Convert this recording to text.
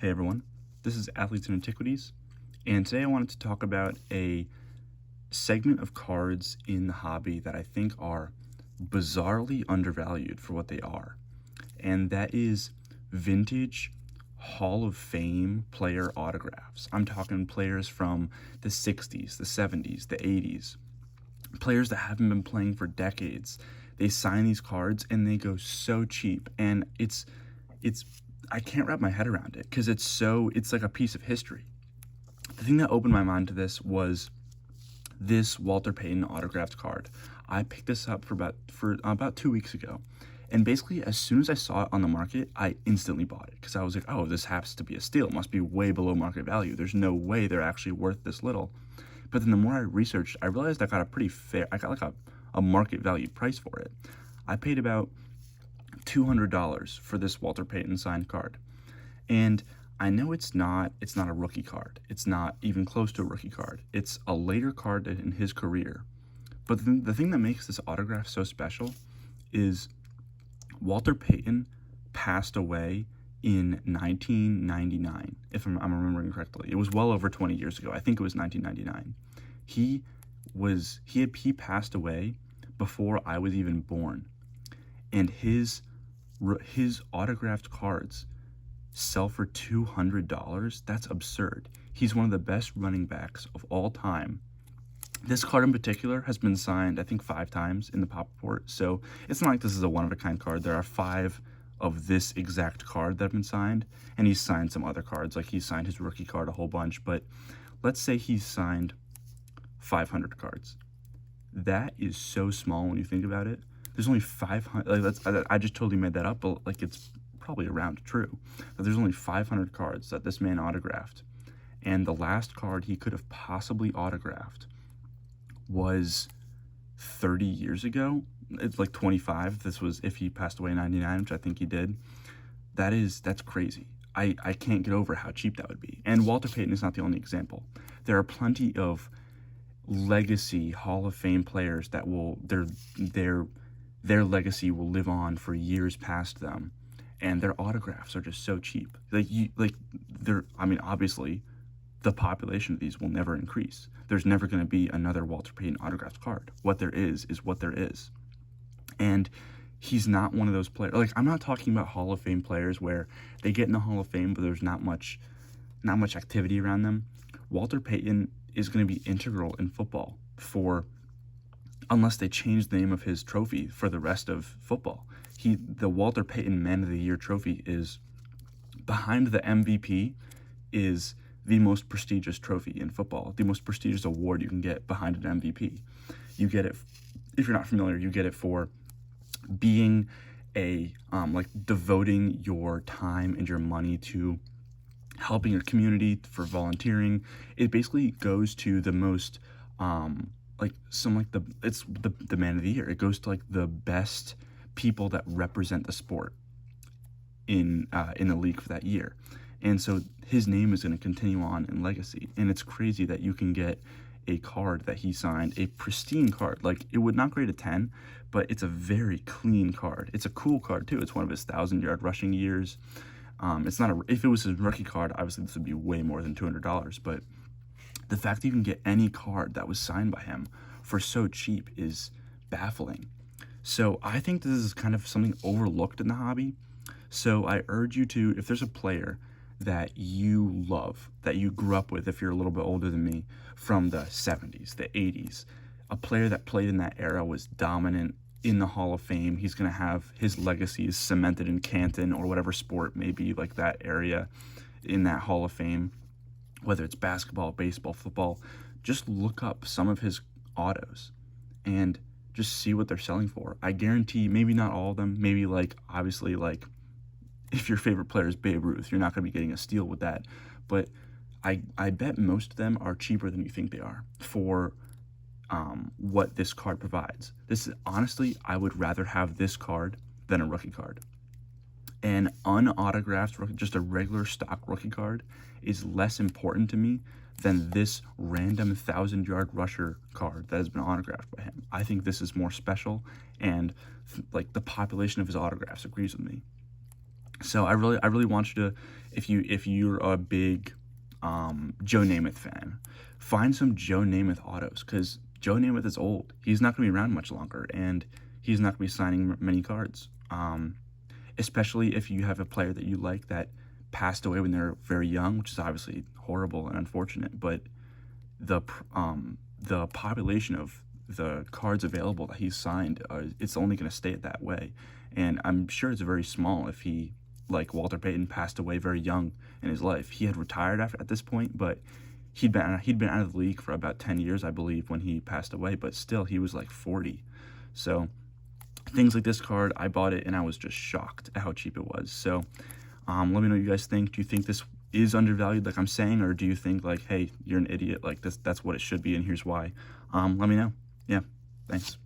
Hey everyone, this is Athletes and Antiquities, and today I wanted to talk about a segment of cards in the hobby that I think are bizarrely undervalued for what they are, and that is vintage Hall of Fame player autographs. I'm talking players from the 60s, the 70s, the 80s, players that haven't been playing for decades. They sign these cards and they go so cheap, and it's I can't wrap my head around it because it's like a piece of history. The thing that opened my mind to this was this Walter Payton autographed card. I picked this up for about 2 weeks ago, and basically as soon as I saw it on the market, I instantly bought it because I was like, oh, this happens to be a steal. It must be way below market value. There's no way they're actually worth this little. But then the more I researched, I realized I got like a market value price for it. I paid about $200 for this Walter Payton signed card. And I know it's not a rookie card. It's not even close to a rookie card. It's a later card in his career. But the thing that makes this autograph so special is Walter Payton passed away in 1999, if I'm remembering correctly. It was well over 20 years ago. I think it was 1999. He passed away before I was even born, and his autographed cards sell for $200. That's absurd. He's one of the best running backs of all time. This card in particular has been signed, I think, 5 times in the Pop Report, so it's not like this is a one-of-a-kind card. There are 5 of this exact card that have been signed, and he's signed some other cards, like he's signed his rookie card a whole bunch, but let's say he's signed 500 cards. That is so small when you think about it. There's only 500, I just totally made that up, but like it's probably around true. But there's only 500 cards that this man autographed, and the last card he could have possibly autographed was 30 years ago. It's like 25. This was if he passed away in 99, which I think he did. That's crazy. I can't get over how cheap that would be. And Walter Payton is not the only example. There are plenty of legacy Hall of Fame players that will their legacy will live on for years past them, and their autographs are just so cheap. Obviously the population of these will never increase. There's never going to be another Walter Payton autographed card. What there is what there is. And he's not one of those players. Like, I'm not talking about Hall of Fame players where they get in the Hall of Fame, but there's not much activity around them. Walter Payton is going to be integral in football unless they change the name of his trophy for the rest of football. The Walter Payton Man of the Year trophy is behind the MVP, is the most prestigious trophy in football, the most prestigious award you can get behind an MVP. You get it, if you're not familiar, you get it for being devoting your time and your money to helping your community, for volunteering. It basically goes to the most, it's the Man of the Year. It goes to like the best people that represent the sport in the league for that year. And so his name is going to continue on in legacy. And it's crazy that you can get a card that he signed, a pristine card. Like, it would not grade a 10, but it's a very clean card. It's a cool card too. It's one of his 1,000-yard rushing years. It's not if it was his rookie card, obviously this would be way more than $200. But the fact that you can get any card that was signed by him for so cheap is baffling. So I think this is kind of something overlooked in the hobby. So I urge you to, if there's a player that you love, that you grew up with, if you're a little bit older than me, from the 70s, the 80s, a player that played in that era, was dominant in the Hall of Fame, he's going to have his legacy is cemented in Canton or whatever sport may be like that area in that Hall of Fame, whether it's basketball, baseball, football. Just look up some of his autos and just see what they're selling for. I guarantee, maybe not all of them, maybe obviously if your favorite player is Babe Ruth, you're not going to be getting a steal with that. But I bet most of them are cheaper than you think they are for what this card provides. Honestly, I would rather have this card than a rookie card. An unautographed rookie, just a regular stock rookie card, is less important to me than this random 1,000-yard rusher card that has been autographed by him. I think this is more special, and the population of his autographs agrees with me. So I really want you to, if you're a big Joe Namath fan, find some Joe Namath autos, because Joe Namath is old. He's not going to be around much longer, and he's not going to be signing many cards. Especially if you have a player that you like that passed away when they're very young, which is obviously horrible and unfortunate. But the population of the cards available that he's signed, it's only going to stay that way, and I'm sure it's very small if he, like Walter Payton, passed away very young in his life. He had retired at this point, but he'd been out of the league for about 10 years, I believe, when he passed away. But still, he was like 40. So things like this card, I bought it and I was just shocked at how cheap it was. So let me know what you guys think. Do you think this is undervalued, like I'm saying, or do you think like, hey, you're an idiot, like that's what it should be, and here's why? Let me know. Yeah, thanks.